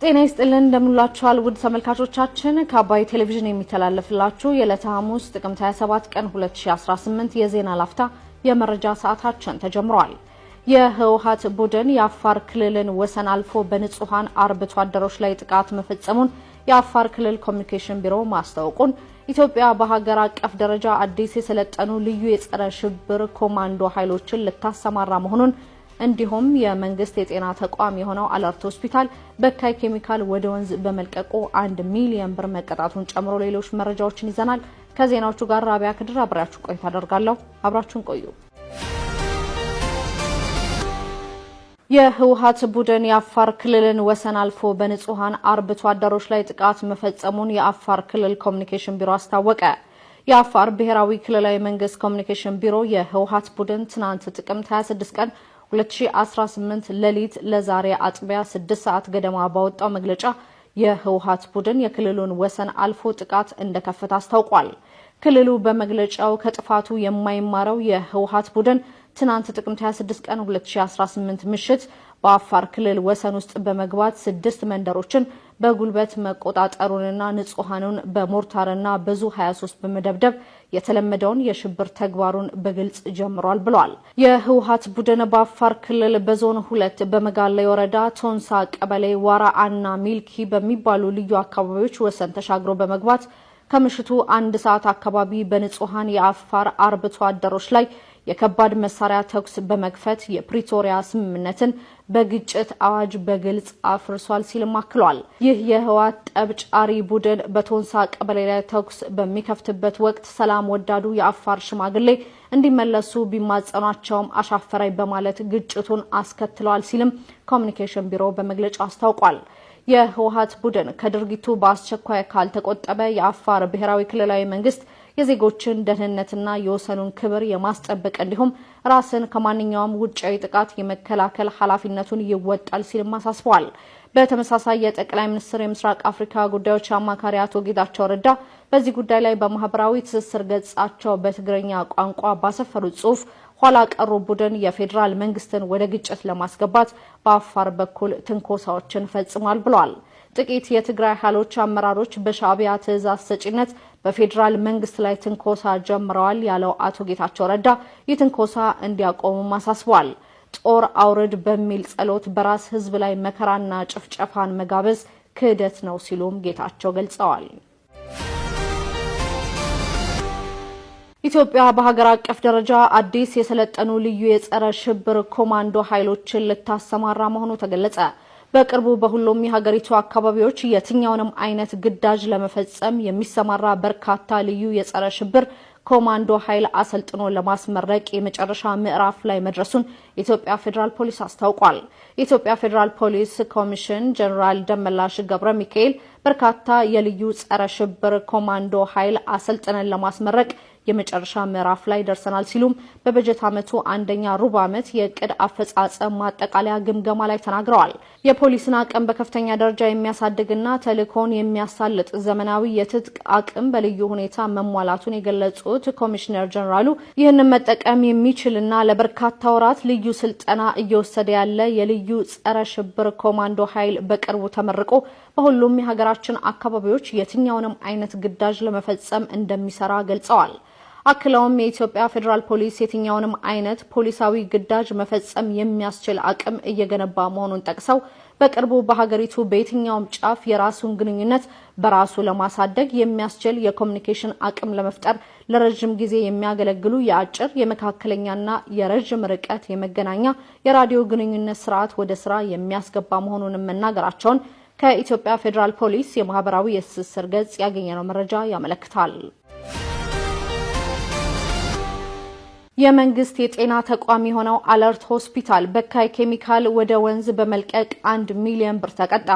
ጤና ይስጥልን እንደምንላችኋል ውድ ተመልካቾቻችን ከአባይ ቴሌቪዥን የሚተላለፍላችሁ የዕለተ ሐሙስ ጥቅምት 27 ቀን 2018 የዜና ላፍታ የመረጃ ሰዓታችን ተጀምሯል። የህወሓት ቡድን የአፋር ክልልን ወሰን አልፎ በንጹሃን አርብቶ አደሮች ላይ ጥቃት መፈጸሙን የአፋር ክልል ኮሚኒኬሽን ቢሮ ማስታወቁን ኢትዮጵያ በሀገር አቀፍ ደረጃ አዲስ የሰለጠኑ ልዩ የጸረ ሽብር ኮማንዶ ኃይሎችን ልታሰማራ መሆኑን እንዲሁም የመንግስት የጤና ተቋም የሆነው አለርት ሆስፒታል በካይ ኬሚካል ወደ ወንዝ በመልቀቁ 1 ሚሊዮን ብር መቀጣቱን ጨምሮ ሌሎች መረጃዎችን ይዘናል። ከዜናዎቹ ጋር ራቢያ ክድር አብራችሁ ቆይታ አደርጋለሁ። አብራችሁን ቆዩ። የህወሓት ቡድን የአፋር ክልልን ወሰን አልፎ በንጹሃን አርብቶ አደሮች ላይ ጥቃት መፈጸሙን የአፋር ክልል ኮሚኒኬሽን ቢሮ አስታወቀ። የአፋር ብሔራዊ ክልላዊ መንግስት ኮሚኒኬሽን ቢሮ የህወሓት ቡድን ትናንት ጥቅምት 26 ቀን 2018 ሌሊት ለዛሬ አጥቢያ 6 ሰዓት ገደማ ባወጣው መግለጫ የህወሓት ቡድን የክልሉን ወሰን አልፎ ጥቃት እንደከፈተ አስታውቋል። ክልሉ በመግለጫው ከጥፋቱ የማይማረው የህወሓት ቡድን ትናንት ጥቅምት 26 ቀን 2018 ምሽት በአፋር ክልል ወሰን ውስጥ በመግባት 6 መንደሮችን በጉልበት መቆጣጠሩንና ንጹሃኑን በሞርታርና በዙ 23 በመደብደብ የተለመደውን የሽብር ተግባሩን በግልጽ ጀምሯል ብሏል። የህወሓት ቡድን በአፋር ክልል በዞን 2 በመጋሌ ወረዳ ቶንሳ ቀበሌ ዋራአና ሚልኪ በሚባሉ ልዩ አካባቢዎች ወሰን ተሻግሮ በመግባት ከምሽቱ 1 ሰዓት አካባቢ በንጹሃን የአፋር አርብቶ አደሮች ላይ የከባድ መሳሪያ ተኩስ በመክፈት የፕሪቶሪያ ስምምነትን በግጭት አዋጅ በግልጽ አፍርሷል ሲልም አክሏል። ይህ የህወሓት ጠብጫሪ ቡድን በቶንሳ ቀበሌ ላይ ተኩስ በሚከፍትበት ወቅት ሰላም ወዳዱ የአፋር ሽማግሌ እንዲመለሱ ቢማጸኗቸውም አሻፈራይ በማለት ግጭቱን አስከትለዋል ሲልም ኮሚኒኬሽን ቢሮ በመግለጫው አስታውቋል። የህወሓት ቡድን ከድርጊቱ በአስቸኳይ ካልተቆጠበ የአፋር ብሔራዊ ክልላዊ መንግስት የዜጎችን ደህንነትና የወሰኑን ክብር የማስጠበቅ እንዲሁም ራስን ከማንኛውም ውጫዊ ጥቃት የመከላከል ኃላፊነቱን ይወጣል ሲልም አሳስቧል። በተመሳሳይ የጠቅላይ ሚኒስትር የምስራቅ አፍሪካ ጉዳዮች አማካሪ አቶ ጌታቸው ረዳ በዚህ ጉዳይ ላይ በማህበራዊ ትስስር ገጻቸው በትግርኛ ቋንቋ ባሰፈሩት ጽሑፍ ኋላ ቀሩ ቡድን የፌዴራል መንግስትን ወደ ግጭት ለማስገባት በአፋር በኩል ትንኮሳዎችን ፈጽሟል ብለዋል። ጥቂት የትግራይ ኃይሎች አመራሮች በሻዕቢያ ትዕዛዝ ሰጪነት በፌዴራል መንግስት ላይ ትንኮሳ ጀምረዋል ያለው አቶ ጌታቸው ረዳ ይህ ትንኮሳ እንዲያቆሙም አሳስቧል። ጦር አውርድ በሚል ጸሎት በራስ ህዝብ ላይ መከራና ጭፍጨፋን መጋበዝ ክህደት ነው ሲሉም ጌታቸው ገልጸዋል። ኢትዮጵያ በሀገር አቀፍ ደረጃ አዲስ የሰለጠኑ ልዩ የጸረ ሽብር ኮማንዶ ኃይሎችን ልታሰማራ መሆኑ ተገለጸ። በቅርቡ በሁሉም የሀገሪቱ አካባቢዎች የትኛውንም አይነት ግዳጅ ለመፈጸም የሚሰማራ በርካታ ልዩ የጸረ ሽብር ኮማንዶ ኃይል አሰልጥኖ ለማስመረቅ የመጨረሻ ምዕራፍ ላይ መድረሱን የኢትዮጵያ ፌዴራል ፖሊስ አስታውቋል። የኢትዮጵያ ፌዴራል ፖሊስ ኮሚሽን ጀነራል ደመላሽ ገብረ ሚካኤል በርካታ የልዩ ጸረ ሽብር ኮማንዶ ኃይል አሰልጥነን ለማስመረቅ የመጨረሻ ምዕራፍ ላይ ደርሰናል ሲሉም በበጀት ዓመቱ አንደኛ ሩብ ዓመት የዕቅድ አፈጻጸም ማጠቃለያ ግምገማ ላይ ተናግረዋል። የፖሊስን አቅም በከፍተኛ ደረጃ የሚያሳድግና ተልእኮውን የሚያሳልጥ ዘመናዊ የትጥቅ አቅም በልዩ ሁኔታ መሟላቱን የገለጹት ኮሚሽነር ጀነራሉ ይህንን መጠቀም የሚችልና ለበርካታ ወራት ልዩ ስልጠና እየወሰደ ያለ የልዩ ጸረ ሽብር ኮማንዶ ኃይል በቅርቡ ተመርቆ በሁሉም የሀገራችን አካባቢዎች የትኛውንም አይነት ግዳጅ ለመፈጸም እንደሚሰራ ገልጸዋል። አክለውም የኢትዮጵያ ፌዴራል ፖሊስ የትኛውንም አይነት ፖሊሳዊ ግዳጅ መፈጸም የሚያስችል አቅም እየገነባ መሆኑን ጠቅሰው በቅርቡ በሀገሪቱ በየትኛውም ጫፍ የራሱን ግንኙነት በራሱ ለማሳደግ የሚያስችል የኮሙኒኬሽን አቅም ለመፍጠር ለረጅም ጊዜ የሚያገለግሉ የአጭር የመካከለኛና የረጅም ርቀት የመገናኛ የራዲዮ ግንኙነት ስርዓት ወደ ስራ የሚያስገባ መሆኑን መናገራቸውን ከኢትዮጵያ ፌዴራል ፖሊስ የማህበራዊ የትስስር ገጽ ያገኘነው መረጃ ያመለክታል። የመንግስት የጤና ተቋም የሆነው አለርት ሆስፒታል በካይ ኬሚካል ወደ ወንዝ በመልቀቅ 1 ሚሊዮን ብር ተቀጣ።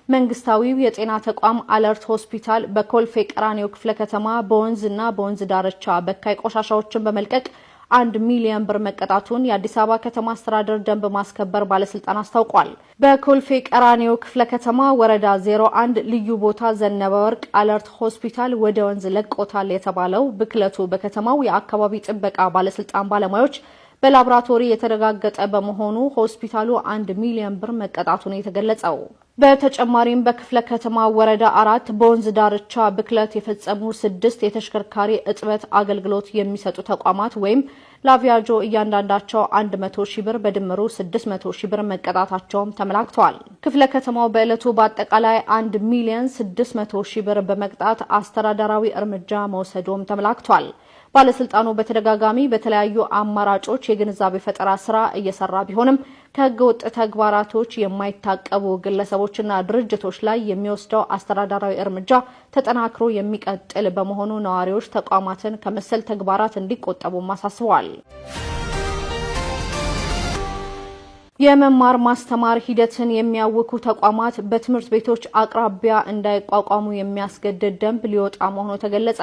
መንግስታዊው የጤና ተቋም አለርት ሆስፒታል በኮልፌ ቀራኒዮ ክፍለ ከተማ በወንዝና በወንዝ ዳርቻ በካይ ቆሻሻዎችን በመልቀቅ 1 ሚሊዮን ብር መቀጣቱን የአዲስ አበባ ከተማ አስተዳደር ደንብ ማስከበር ባለስልጣን አስታውቋል። በኮልፌ ቀራኒዮ ክፍለ ከተማ ወረዳ 01 ልዩ ቦታ ዘነበ ወርቅ አለርት ሆስፒታል ወደ ወንዝ ለቆታል የተባለው ብክለቱ በከተማው የአካባቢ ጥበቃ ባለስልጣን ባለሙያዎች በላብራቶሪ የተረጋገጠ በመሆኑ ሆስፒታሉ 1 ሚሊዮን ብር መቀጣቱን የተገለጸው። በተጨማሪም በክፍለ ከተማ ወረዳ 4 በወንዝ ዳርቻ ብክለት የፈጸሙ 6 የተሽከርካሪ እጥበት አገልግሎት የሚሰጡ ተቋማት ወይም ላቪያጆ እያንዳንዳቸው 100 ሺህ ብር በድምሩ 600 ሺህ ብር መቀጣታቸውም ተመላክቷል። ክፍለ ከተማው በዕለቱ በአጠቃላይ 1 ሚሊዮን 600 ሺህ ብር በመቅጣት አስተዳደራዊ እርምጃ መውሰዱም ተመላክቷል። ባለስልጣኑ በተደጋጋሚ በተለያዩ አማራጮች የግንዛቤ ፈጠራ ስራ እየሰራ ቢሆንም ከህገ ወጥ ተግባራቶች የማይታቀቡ ግለሰቦችና ድርጅቶች ላይ የሚወስደው አስተዳደራዊ እርምጃ ተጠናክሮ የሚቀጥል በመሆኑ ነዋሪዎች ተቋማትን ከመሰል ተግባራት እንዲቆጠቡ አሳስበዋል። የመማር ማስተማር ሂደትን የሚያውኩ ተቋማት በትምህርት ቤቶች አቅራቢያ እንዳይቋቋሙ የሚያስገድድ ደንብ ሊወጣ መሆኑ ተገለጸ።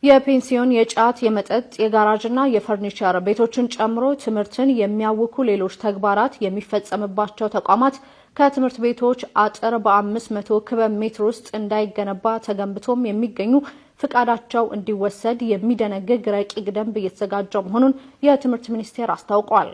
የፔንሲዮን፣ የጫት፣ የመጠጥ፣ የጋራጅና የፈርኒቸር ቤቶችን ጨምሮ ትምህርትን የሚያውኩ ሌሎች ተግባራት የሚፈጸምባቸው ተቋማት ከትምህርት ቤቶች አጥር በ500 ክበብ ሜትር ውስጥ እንዳይገነባ ተገንብቶም የሚገኙ ፍቃዳቸው እንዲወሰድ የሚደነግግ ረቂቅ ደንብ እየተዘጋጀ መሆኑን የትምህርት ሚኒስቴር አስታውቋል።